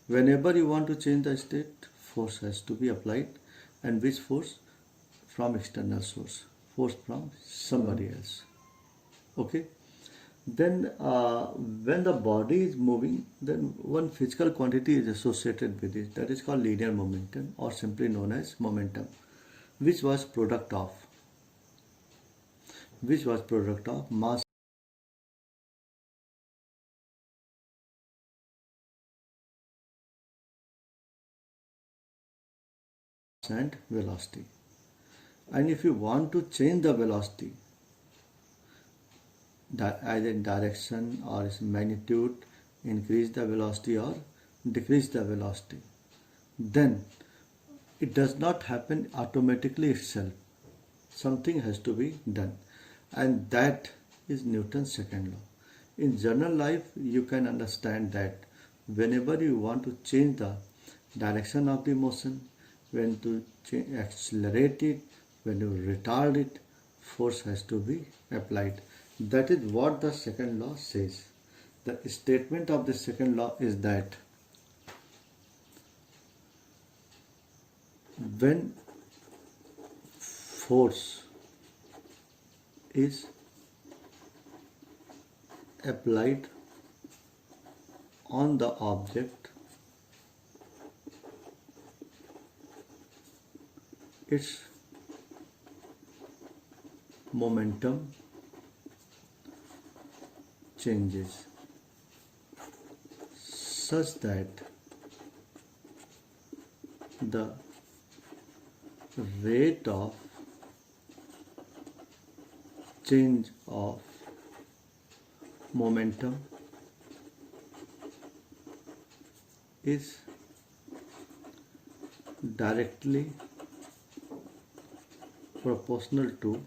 Whenever you want to change the state, force has to be applied. And which force? From external source, force from somebody else. Okay. Then when the body is moving, then one physical quantity is associated with it, that is called linear momentum, or simply known as momentum, which was product of mass and velocity. And if you want to change the velocity, either in direction or its magnitude, increase the velocity or decrease the velocity, then it does not happen automatically itself. Something has to be done, and that is Newton's second law. In general life, you can understand that whenever you want to change the direction of the motion, when to accelerate it, when you retard it, force has to be applied. That is what the second law says. The statement of the second law is that when force is applied on the object, its momentum changes such that the rate of change of momentum is directly proportional to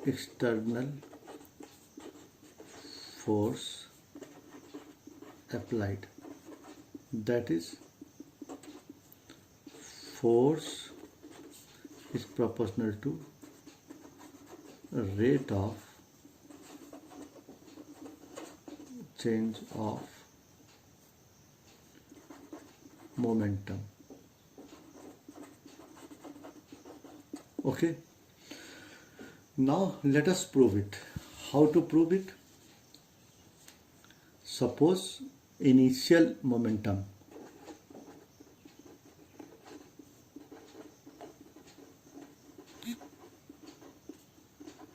external force applied. That is, force is proportional to rate of change of momentum. Okay. Now let us prove it. How to prove it? Suppose initial momentum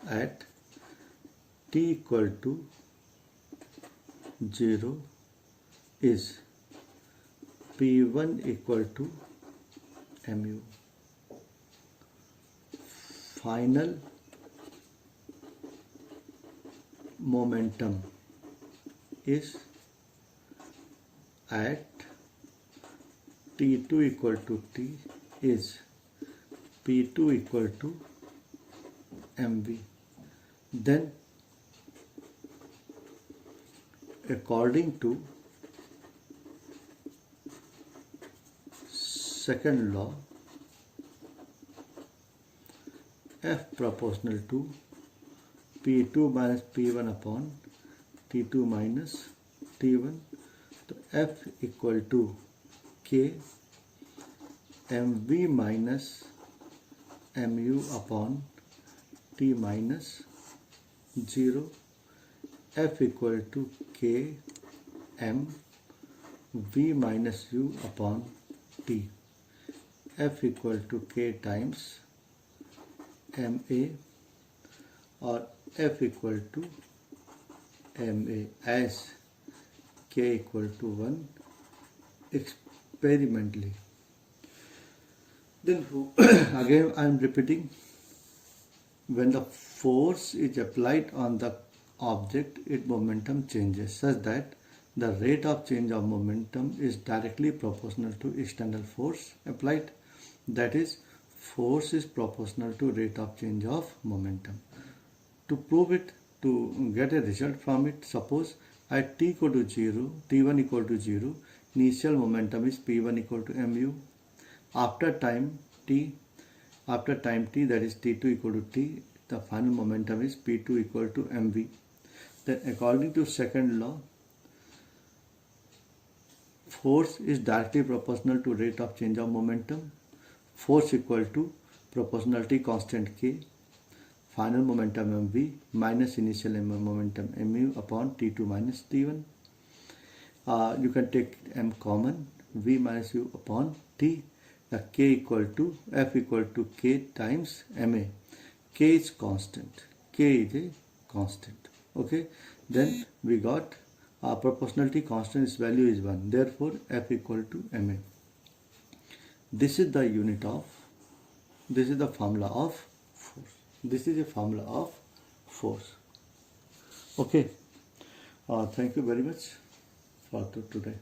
at t equal to 0 is p1 equal to mu. Final momentum is at t2 equal to t is p2 equal to mv. Then according to second law, F proportional to P2 minus P1 upon T2 minus T1. So F equal to K mv minus mu upon T minus 0. F equal to K m v minus u upon T. F equal to K times ma, or F equal to ma as K equal to 1 experimentally. Then again I am repeating, when the force is applied on the object, its momentum changes such that the rate of change of momentum is directly proportional to external force applied. That is, force is proportional to rate of change of momentum. To prove it, to get a result from it, suppose at t equal to 0, t1 equal to 0, initial momentum is p1 equal to mu. After time t, that is t2 equal to t, the final momentum is p2 equal to mv. Then according to second law, force is directly proportional to rate of change of momentum. Force equal to proportionality constant K, final momentum mv minus initial momentum mu upon T2 minus T1. You can take m common, v minus u upon T. The K equal to F equal to K times ma. K is constant. K is a constant. Okay. Then we got proportionality constant's value is 1. Therefore, F equal to ma. This is the unit of, this is the formula of force. This is a formula of force. Okay. Thank you very much for today.